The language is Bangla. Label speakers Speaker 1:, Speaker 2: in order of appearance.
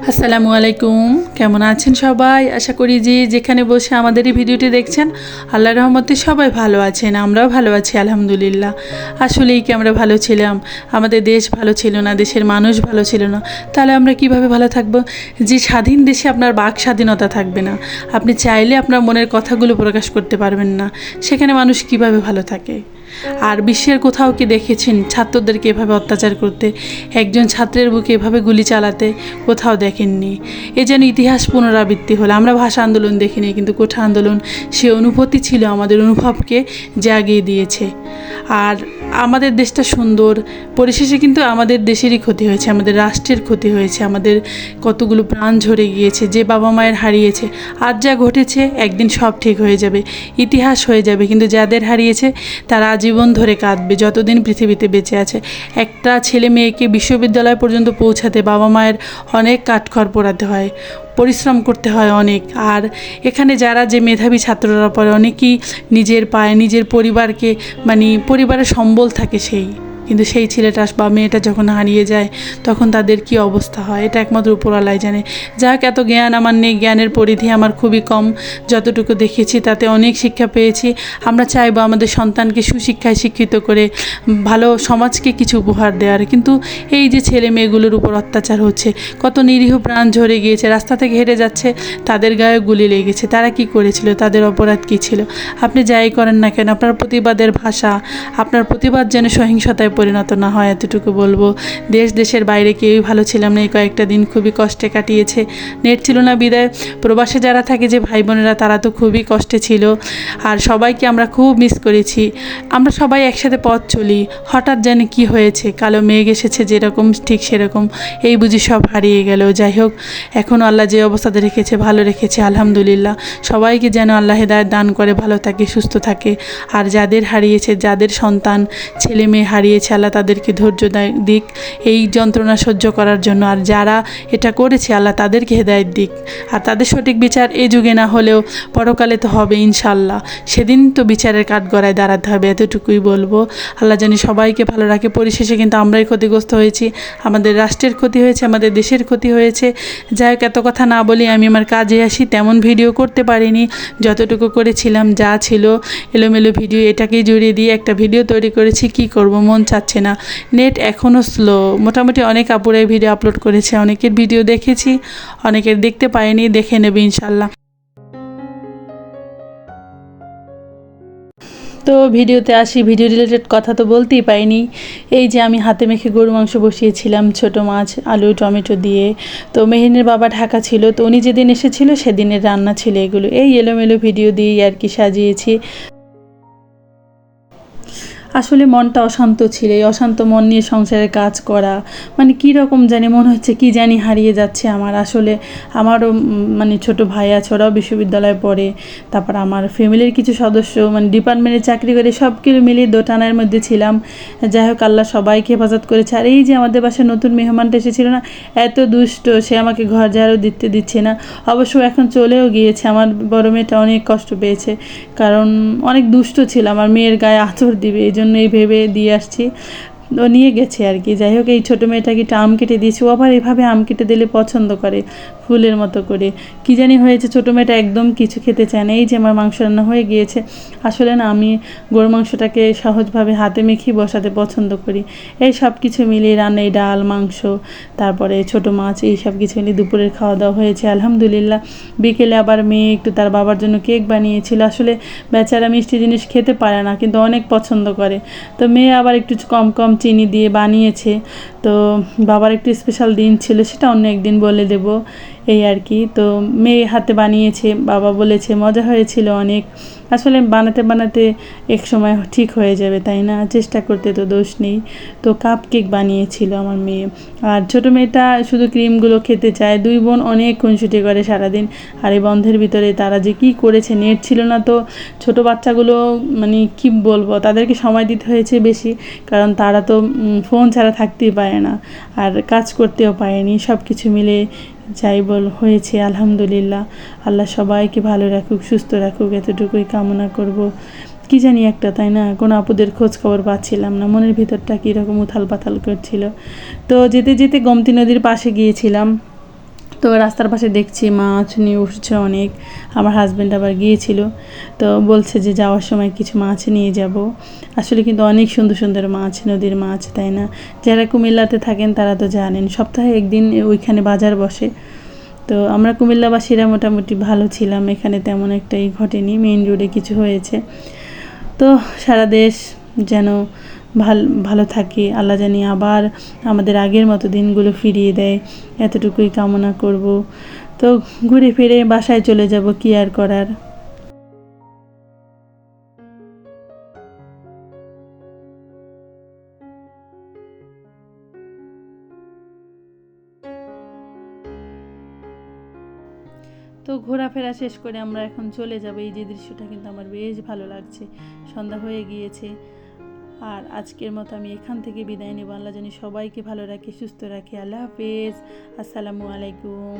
Speaker 1: আসসালামু আলাইকুম, কেমন আছেন সবাই? আশা করি যে যেখানে বসে আমাদের এই ভিডিওটি দেখছেন আল্লাহর রহমতে সবাই ভালো আছেন। আমরাও ভালো আছি আলহামদুলিল্লাহ। আসলেই কি আমরা ভালো ছিলাম? আমাদের দেশ ভালো ছিল না, দেশের মানুষ ভালো ছিল না, তাহলে আমরা কিভাবে ভালো থাকবো? যে স্বাধীন দেশে আপনার বাক স্বাধীনতা থাকবে না, আপনি চাইলে আপনার মনের কথাগুলো প্রকাশ করতে পারবেন না, সেখানে মানুষ কিভাবে ভালো থাকে? আর বিশ্বের কোথাও কি দেখেছেন ছাত্রদেরকে এভাবে অত্যাচার করতে, একজন ছাত্রের বুকে এভাবে গুলি চালাতে? কোথাও দেখেননি। এ যেন ইতিহাস পুনরাবৃত্তি হলো। আমরা ভাষা আন্দোলন দেখিনি, কিন্তু কোঠা আন্দোলন সে অনুভূতি ছিল, আমাদের অনুভবকে জাগিয়ে দিয়েছে। আর আমাদের দেশটা সুন্দর, পরিশেষে কিন্তু আমাদের দেশেরই ক্ষতি হয়েছে, আমাদের রাষ্ট্রের ক্ষতি হয়েছে, আমাদের কতগুলো প্রাণ ঝরে গিয়েছে, যে বাবা মায়ের হারিয়েছে। আজ যা ঘটেছে একদিন সব ঠিক হয়ে যাবে, ইতিহাস হয়ে যাবে, কিন্তু যাদের হারিয়েছে তারা আজীবন ধরে কাঁদবে যতদিন পৃথিবীতে বেঁচে আছে। একটা ছেলে মেয়েকে বিশ্ববিদ্যালয় পর্যন্ত পৌঁছাতে বাবা মায়ের অনেক কাঠখড় পোড়াতে হয়, পরিশ্রম করতে হয় অনেক। আর এখানে যারা যে মেধাবী ছাত্ররা পড়ে, অনেকেই নিজের পায়ে নিজের পরিবারকে, মানে পরিবারের সম্বল থাকে সেই, কিন্তু সেই ছেলেটা বা মেয়েটা যখন হারিয়ে যায় তখন তাদের কি অবস্থা হয় এটা একমাত্র উপরওয়ালাই জানে। যাক, এত জ্ঞান আমার নেই, জ্ঞানের পরিধি আমার খুবই কম। যতটুকু দেখেছি তাতে অনেক শিক্ষা পেয়েছি। আমরা চাইবো আমাদের সন্তানকে সুশিক্ষায় শিক্ষিত করে ভালো সমাজকে কিছু উপহার দেওয়ার, কিন্তু এই যে ছেলে মেয়েগুলোর উপর অত্যাচার হচ্ছে, কত নিরীহ প্রাণ ঝরে গিয়েছে, রাস্তা থেকে হেঁটে যাচ্ছে তাদের গায়ে গুলি লেগেছে। তারা কি করেছিল? তাদের অপরাধ কী ছিল? আপনি যাই করেন না কেন, আপনার প্রতিবাদের ভাষা, আপনার প্রতিবাদ যেন সহিংসতায় পরিণত না হয়, এতটুকু বলবো। দেশের বাইরে কেউই ভালো ছিলাম না, এই কয়েকটা দিন খুবই কষ্টে কাটিয়েছে। নেট ছিল না বিদায় প্রবাসে যারা থাকে যে ভাই বোনেরা, তারা তো খুবই কষ্টে ছিল। আর সবাইকে আমরা খুব মিস করেছি। আমরা সবাই একসাথে পথ চলি, হঠাৎ যেন কি হয়েছে, কালো মেঘ এসেছে যেরকম ঠিক সেরকম, এই বুঝি সব হারিয়ে গেল। যাই হোক, এখন আল্লাহ যে অবস্থাতে রেখেছে ভালো রেখেছে আলহামদুলিল্লাহ। সবাইকে যেন আল্লাহ হেদায়েত দান করে, ভালো থাকে, সুস্থ থাকে। আর যাদের হারিয়েছে, যাদের সন্তান ছেলে মেয়ে হারিয়েছে, আল্লাহ তাদেরকে ধৈর্য দিক এই যন্ত্রণা সহ্য করার জন্য। আর যারা এটা করেছে আল্লাহ তাদেরকে হেদায়েত দিক। আর তাদের সঠিক বিচার এই যুগে না হলেও পরকালে তো হবে ইনশাল্লাহ, সেদিন তো বিচারের কাঠগড়ায় দাঁড়াতে হবে, এতটুকুই বলবো। আল্লাহ জানি সবাইকে ভালো রাখে। পরিশেষে কিন্তু আমরাই ক্ষতিগ্রস্ত হয়েছি, আমাদের রাষ্ট্রের ক্ষতি হয়েছে, আমাদের দেশের ক্ষতি হয়েছে। যাই হোক, এত কথা না বলি আমি আমার কাজে আসি। তেমন ভিডিও করতে পারিনি, যতটুকু করেছিলাম যা ছিল এলোমেলো ভিডিও, এটাকেই জড়িয়ে দিয়ে একটা ভিডিও তৈরি করেছি। কি করব, মন চাচ্ছে না, নেট এখনও স্লো। মোটামুটি অনেক আপুরাই ভিডিও আপলোড করেছে, অনেকের ভিডিও দেখেছি, অনেকের দেখতে পাইনি, দেখে নেবে ইনশাল্লাহ। তো ভিডিওতে আসি, ভিডিও রিলেটেড কথা তো বলতেই পাইনি। এই যে আমি হাতে মেখে গরু মাংস বসিয়েছিলাম, ছোট মাছ আলু টমেটো দিয়ে। তো মেহিনের বাবা ঢাকা ছিল, তো উনি যেদিন এসেছিল সেদিনের রান্না ছিল এগুলো। এই এলোমেলো ভিডিও দিয়েই আর কি সাজিয়েছি। আসলে মনটা অশান্ত ছিল, এই অশান্ত মন নিয়ে সংসারের কাজ করা মানে কী রকম জানি মনে হচ্ছে, কি জানি হারিয়ে যাচ্ছে আমার। আসলে আমারও মানে ছোট ভাই আছে, ওরাও বিশ্ববিদ্যালয়ে পড়ে। তারপর আমার ফ্যামিলির কিছু সদস্য মানে ডিপার্টমেন্টে চাকরি করে, সব কিছু মিলিয়ে দোটানার মধ্যে ছিলাম। যাই হোক, আল্লাহ সবাইকে হেফাজত করেছে। আর এই যে আমাদের বাসায় নতুন মেহমানটা এসেছিল না, এত দুষ্ট, সে আমাকে ঘর ঝাড়ু দিচ্ছে না। অবশ্য এখন চলেও গিয়েছে। আমার বড় মেয়েটা অনেক কষ্ট পেয়েছে, কারণ অনেক দুষ্ট ছিল, আমার মেয়ের গায়ে আঁচড় দিবে, এই জন্যই ভেবে দিয়ে আসছি। ও নিয়ে গেছে আর কি। যাই হোক, এই ছোটো মেয়েটাকে একটা আম কেটে দিয়েছি, ও আবার এভাবে আম কেটে দিলে পছন্দ করে, ফুলের মতো করে। কী জানি হয়েছে, ছোটো মেয়েটা একদম কিছু খেতে চায় না। এই যে আমার মাংস রান্না হয়ে গিয়েছে। আসলে না, আমি গরু মাংসটাকে সহজভাবে হাতে মেখেই বসাতে পছন্দ করি। এই সব কিছু মিলিয়ে রান্না, এই ডাল মাংস তারপরে ছোটো মাছ, এই সব কিছু মিলিয়ে দুপুরের খাওয়া দাওয়া হয়েছে আলহামদুলিল্লাহ। বিকেলে আবার মেয়ে একটু তার বাবার জন্য কেক বানিয়েছিল। আসলে বেচারা মিষ্টি জিনিস খেতে পারে না, কিন্তু অনেক পছন্দ করে। তো মেয়ে আবার একটু কম কম চিনি দিয়ে বানিয়েছে। তো বাবার একটু স্পেশাল দিন ছিল, সেটা অন্য একদিন বলে দেব, এই আর কি। তো মেয়ে হাতে বানিয়েছে, বাবা বলেছে মজা হয়েছিল অনেক। আসলে বানাতে বানাতে এক সময় ঠিক হয়ে যাবে, তাই না? চেষ্টা করতে তো দোষ নেই। তো কাপ কেক বানিয়েছিল আমার মেয়ে। আর ছোটো মেয়েটা শুধু ক্রিমগুলো খেতে চায়। দুই বোন অনেক খুনসুটি করে সারাদিন। আর এই বন্ধের ভিতরে তারা যে কী করেছে, নেট ছিল না তো ছোটো বাচ্চাগুলো মানে কি বলবো, তাদেরকে সময় দিতে হয়েছে বেশি, কারণ তারা তো ফোন ছাড়া থাকতেই পারে না, আর কাজ করতেও পারেনি। সব কিছু মিলে যাই হয়েছে আলহামদুলিল্লাহ। আল্লাহ সবাইকে ভালো রাখুক, সুস্থ রাখুক, এতটুকুই কামনা করব। কী জানি একটা, তাই না? কোনো আপুদের খোঁজ খবর পাচ্ছিলাম না, মনের ভিতরটা কীরকম উথাল পাথাল করছিল। তো যেতে যেতে গোমতী নদীর পাশে গিয়েছিলাম। তো রাস্তার পাশে দেখছি মাছ নিয়ে উঠছে অনেক। আমার হাজব্যান্ড আবার গিয়েছিল, তো বলছে যে যাওয়ার সময় কিছু মাছ নিয়ে যাব। আসলে কিন্তু অনেক সুন্দর সুন্দর মাছ, নদীর মাছ, তাই না? যারা কুমিল্লাতে থাকেন তারা তো জানেন সপ্তাহে একদিন ওইখানে বাজার বসে। তো আমরা কুমিল্লাবাসীরা মোটামুটি ভালো ছিলাম, এখানে তেমন একটাই ঘটেনি, মেইন রোডে কিছু হয়েছে। তো সারা দেশ যেন ভালো থাকে, আল্লাহ জানি আবার আমাদের আগের মতো দিনগুলো ফিরিয়ে দেয়, এতটুকুই কামনা করব। তো ঘুরে ফিরে বাসায় চলে যাব, কি আর করার। তো ঘোরাফেরা শেষ করে আমরা এখন চলে যাব। এই যে দৃশ্যটা কিন্তু আমার বেশ ভালো লাগছে, সন্ধ্যা হয়ে গিয়েছে। আর আজকের মতো আমি এখান থেকে বিদায় নেব। আল্লাহ জানি সবাইকে ভালো রাখে, সুস্থ রাখে। আল্লাহ হাফেজ, আসসালামু আলাইকুম।